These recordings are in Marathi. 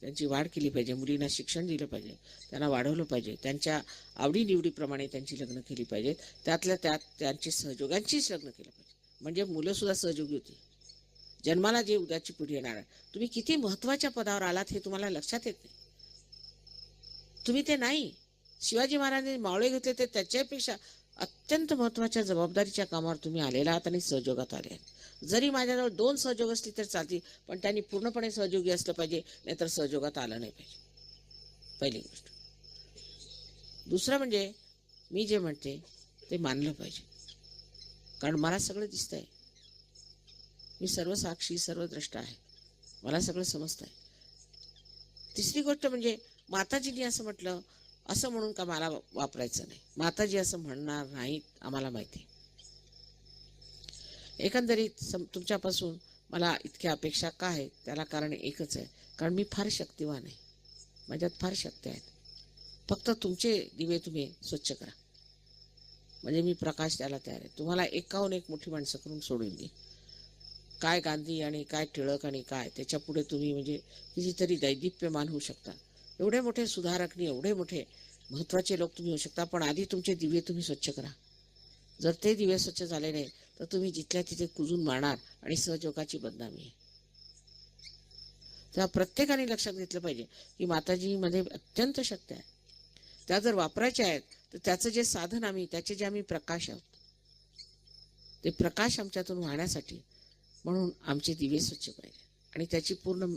त्यांची वाढ केली पाहिजे, मुलींना शिक्षण दिलं पाहिजे, त्यांना वाढवलं पाहिजे, त्यांच्या आवडीनिवडीप्रमाणे त्यांची लग्न केली पाहिजेत, त्यातल्या त्यात त्यांची सहयोगांचीच लग्न केलं पाहिजे. म्हणजे मुलंसुद्धा सहयोगी होती. जन्माला जे उद्याची पिढी येणार आहे, तुम्ही किती महत्त्वाच्या पदावर आलात हे तुम्हाला लक्षात येत नाही. तुम्ही ते नाही. शिवाजी महाराजांनी मावळे घेतले ते त्याच्यापेक्षा अत्यंत महत्त्वाच्या जबाबदारीच्या कामावर तुम्ही आलेला आहात आणि सहयोगात आले आहात. जरी माझ्याजवळ 2 सहयोग असली तर चालतील, पण त्यांनी पूर्णपणे सहयोगी असलं पाहिजे, नाहीतर सहयोगात आलं नाही पाहिजे. पहिली गोष्ट. दुसरं म्हणजे मी जे म्हणते ते मानलं पाहिजे, कारण मला सगळं दिसतंय. मी सर्व साक्षी सर्व द्रष्टा आहे, मला सगळं समजतंय. तिसरी गोष्ट म्हणजे माताजींनी असं म्हटलं असं म्हणून का मला वापरायचं नाही. माताजी असं म्हणणार नाहीत, आम्हाला माहिती. एकंदरीत तुमच्यापासून मला इतक्या अपेक्षा का आहेत त्याला कारण एकच आहे, कारण मी फार शक्तिवान आहे, माझ्यात फार शक्ती आहेत. फक्त तुमचे दिवे तुम्ही स्वच्छ करा, म्हणजे मी प्रकाश द्यायला तयार आहे. तुम्हाला एकाहून एक मोठी माणसं करून सोडून दे. काय गांधी आणि काय टिळक आणि काय त्याच्या पुढे तुम्ही म्हणजे कितीतरी दैदिप्यमान होऊ शकता. एवढे मोठे सुधारक आणि एवढे मोठे महत्त्वाचे लोक तुम्ही होऊ शकता, पण आधी तुमचे दिवे तुम्ही स्वच्छ करा. जर ते दिवे स्वच्छ झाले नाही तर तुम्ही जिथल्या तिथे कुजून मारणार आणि सहयोगाची बदनामी आहे. तेव्हा प्रत्येकाने लक्षात घेतलं पाहिजे की माताजीमध्ये अत्यंत शक्ती आहे. त्या जर वापरायच्या आहेत तर त्याचं जे साधन त्याचे जे आम्ही प्रकाश आहोत, ते प्रकाश आमच्यातून वाहण्यासाठी म्हणून आमचे दिवे स्वच्छ पाहिजे आणि त्याची पूर्ण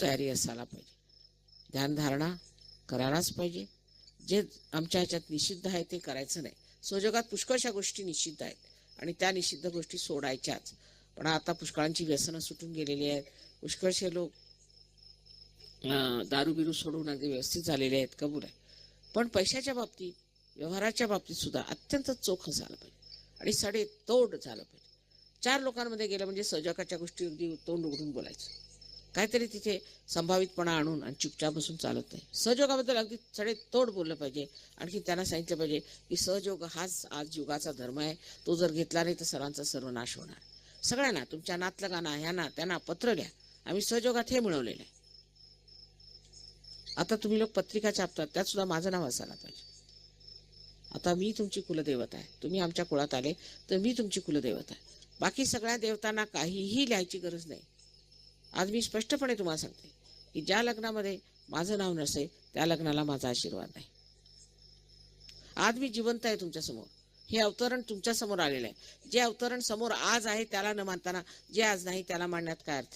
तयारी असायला पाहिजे. ध्यानधारणा करायलाच पाहिजे. जे आमच्या ह्याच्यात निषिद्ध आहे ते करायचं नाही. सहयोगात पुष्कळशा गोष्टी निषिद्ध आहेत आणि त्या निषिद्ध गोष्टी सोडायच्याच. पण आता पुष्कळांची व्यसनं सुटून गेलेली आहेत. पुष्कळशे लोक दारू बिरू सोडून अगदी व्यवस्थित झालेले आहेत, कबूल आहे. पण पैशाच्या बाबतीत, व्यवहाराच्या बाबतीत सुद्धा अत्यंत चोख झालं पाहिजे आणि सडेतोड झालं पाहिजे. 4 लोकांमध्ये गेलं म्हणजे सहयोगाच्या गोष्टी अगदी तोंड उघडून बोलायचं. काहीतरी तिथे संभावितपणा आणून आणि चुपचाप बसून चालत नाही. सहयोगाबद्दल अगदी सडेतोड बोललं पाहिजे. आणखी त्यांना सांगितलं पाहिजे की सहयोग हाच आज युगाचा धर्म आहे. तो जर घेतला नाही तर सर्वांचा सर्वनाश होणार. सगळ्यांना, तुमच्या नातलगांना, ह्यांना त्यांना पत्र लिहा, आम्ही सहयोगात हे मिळवलेलं आहे. आता तुम्ही लोक पत्रिका छापतात, त्यात सुद्धा माझं नाव असायला पाहिजे. आता मी तुमची कुलदैवत आहे, तुम्ही आमच्या कुळात आले तर मी तुमची कुलदैवत आहे. बाकी सगळ्या देवतांना काहीही लिहायची गरज नाही. आज मी स्पष्टपणे तुम्हाला सांगते की ज्या लग्नामध्ये माझं नाव नसेल त्या लग्नाला माझा आशीर्वाद नाही. आज मी जिवंत आहे तुमच्यासमोर. हे अवतरण तुमच्या समोर आलेलं आहे. जे अवतरण समोर आज आहे त्याला न मानताना जे आज नाही त्याला मानण्यात काय अर्थ?